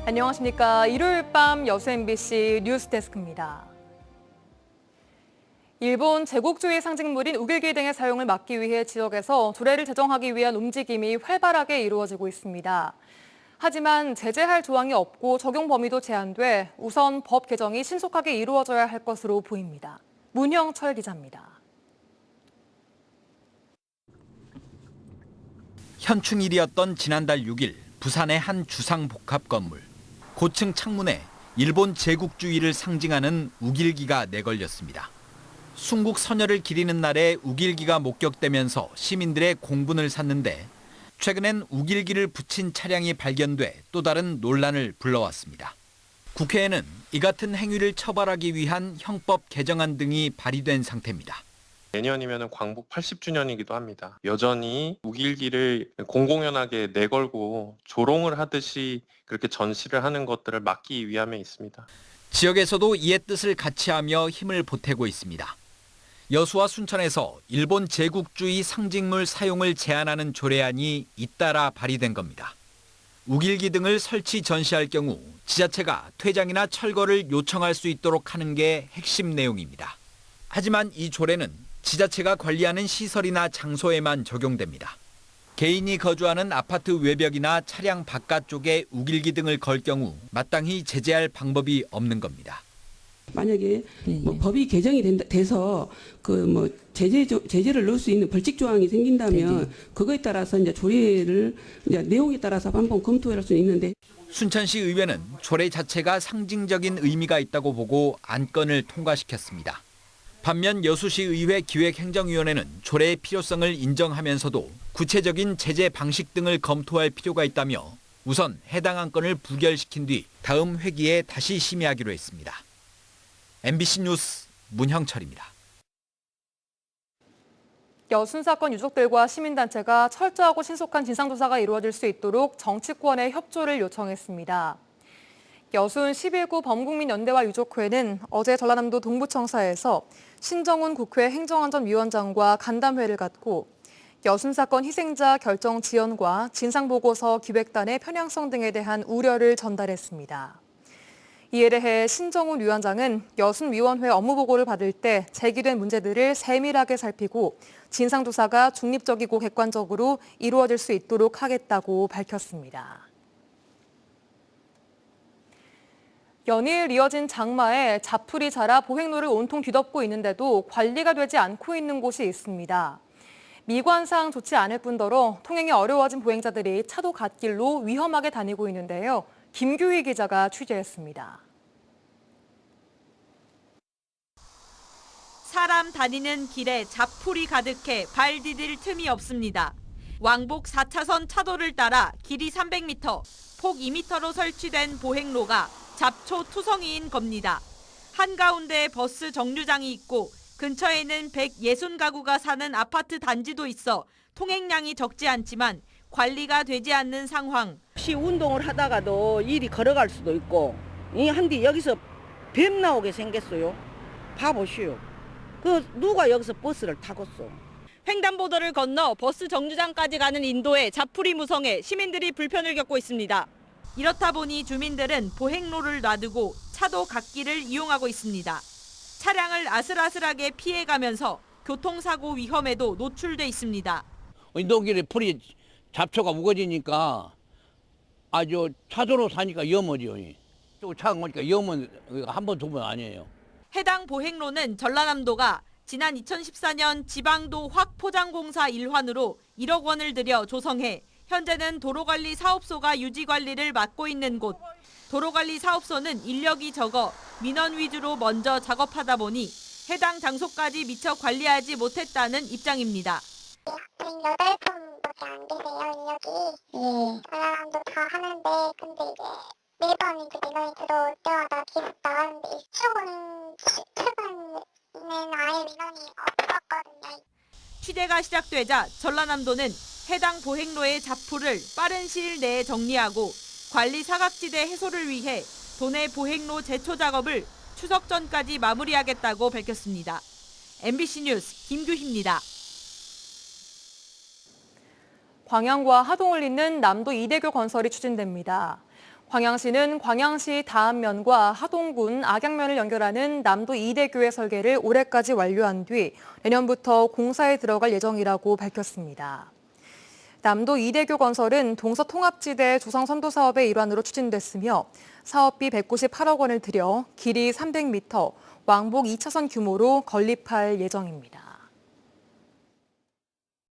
안녕하십니까. 일요일 밤 여수 MBC 뉴스데스크입니다. 일본 제국주의 상징물인 우길기 등의 사용을 막기 위해 지역에서 조례를 제정하기 위한 움직임이 활발하게 이루어지고 있습니다. 하지만 제재할 조항이 없고 적용 범위도 제한돼 우선 법 개정이 신속하게 이루어져야 할 것으로 보입니다. 문형철 기자입니다. 현충일이었던 지난달 6일 부산의 한 주상복합 건물. 고층 창문에 일본 제국주의를 상징하는 우길기가 내걸렸습니다. 순국 선열을 기리는 날에 우길기가 목격되면서 시민들의 공분을 샀는데 최근엔 우길기를 붙인 차량이 발견돼 또 다른 논란을 불러왔습니다. 국회에는 이 같은 행위를 처벌하기 위한 형법 개정안 등이 발의된 상태입니다. 내년이면 광복 80주년이기도 합니다. 여전히 우길기를 공공연하게 내걸고 조롱을 하듯이 그렇게 전시를 하는 것들을 막기 위함에 있습니다. 지역에서도 이의 뜻을 같이하며 힘을 보태고 있습니다. 여수와 순천에서 일본 제국주의 상징물 사용을 제한하는 조례안이 잇따라 발의된 겁니다. 우길기 등을 설치 전시할 경우 지자체가 퇴장이나 철거를 요청할 수 있도록 하는 게 핵심 내용입니다. 하지만 이 조례는 지자체가 관리하는 시설이나 장소에만 적용됩니다. 개인이 거주하는 아파트 외벽이나 차량 바깥쪽에 우길기 등을 걸 경우 마땅히 제재할 방법이 없는 겁니다. 만약에 법이 개정이 돼서 제재를 넣을 수 있는 벌칙 조항이 생긴다면 그거에 따라서 이제 조례를 이제 내용에 따라서 한번 검토할 수 있는데. 순천시 의회는 조례 자체가 상징적인 의미가 있다고 보고 안건을 통과시켰습니다. 반면 여수시 의회 기획행정위원회는 조례의 필요성을 인정하면서도 구체적인 제재 방식 등을 검토할 필요가 있다며 우선 해당 안건을 부결시킨 뒤 다음 회기에 다시 심의하기로 했습니다. MBC 뉴스 문형철입니다. 여순 사건 유족들과 시민단체가 철저하고 신속한 진상조사가 이루어질 수 있도록 정치권의 협조를 요청했습니다. 여순 11구 범국민연대와 유족회는 어제 전라남도 동부청사에서 신정훈 국회 행정안전위원장과 간담회를 갖고 여순 사건 희생자 결정 지연과 진상보고서 기획단의 편향성 등에 대한 우려를 전달했습니다. 이에 대해 신정훈 위원장은 여순위원회 업무보고를 받을 때 제기된 문제들을 세밀하게 살피고 진상조사가 중립적이고 객관적으로 이루어질 수 있도록 하겠다고 밝혔습니다. 연일 이어진 장마에 자풀이 자라 보행로를 온통 뒤덮고 있는데도 관리가 되지 않고 있는 곳이 있습니다. 미관상 좋지 않을 뿐더러 통행이 어려워진 보행자들이 차도 갓길로 위험하게 다니고 있는데요. 김규희 기자가 취재했습니다. 사람 다니는 길에 자풀이 가득해 발 디딜 틈이 없습니다. 왕복 4차선 차도를 따라 길이 300m, 폭 2m로 설치된 보행로가 잡초 투성이인 겁니다. 한가운데 버스 정류장이 있고 근처에는 160가구가 사는 아파트 단지도 있어 통행량이 적지 않지만 관리가 되지 않는 상황. 혹시 운동을 하다가도 일이 걸어갈 수도 있고 한디 여기서 뱀 나오게 생겼어요. 봐보시오. 누가 여기서 버스를 타겠어. 횡단보도를 건너 버스 정류장까지 가는 인도에 자풀이 무성해 시민들이 불편을 겪고 있습니다. 이렇다 보니 주민들은 보행로를 놔두고 차도 갓길을 이용하고 있습니다. 차량을 아슬아슬하게 피해가면서 교통사고 위험에도 노출돼 있습니다. 인도길에 풀이 잡초가 우거지니까 아주 차도로 사니까 위험하죠. 또 차가 오니까 위험은 한 번, 두 번 아니에요. 해당 보행로는 전라남도가 지난 2014년 지방도 확포장공사 일환으로 1억 원을 들여 조성해 현재는 도로관리 사업소가 유지관리를 맡고 있는 곳. 도로관리 사업소는 인력이 적어 민원 위주로 먼저 작업하다 보니 해당 장소까지 미처 관리하지 못했다는 입장입니다. 8분밖에 안 계세요, 인력이. 전라남도 다 하는데 근데 이제 매번 이제 민원이 들어올 때마다 계속 나가는데 최근에는 아예 민원이 없었거든요. 취재가 시작되자 전라남도는 해당 보행로의 자풀을 빠른 시일 내에 정리하고 관리 사각지대 해소를 위해 도내 보행로 제초 작업을 추석 전까지 마무리하겠다고 밝혔습니다. MBC 뉴스 김규희입니다. 광양과 하동을 잇는 남도 이대교 건설이 추진됩니다. 광양시는 광양시 다안면과 하동군 악양면을 연결하는 남도 2대교의 설계를 올해까지 완료한 뒤 내년부터 공사에 들어갈 예정이라고 밝혔습니다. 남도 2대교 건설은 동서통합지대 조성선도 사업의 일환으로 추진됐으며 사업비 198억 원을 들여 길이 300m, 왕복 2차선 규모로 건립할 예정입니다.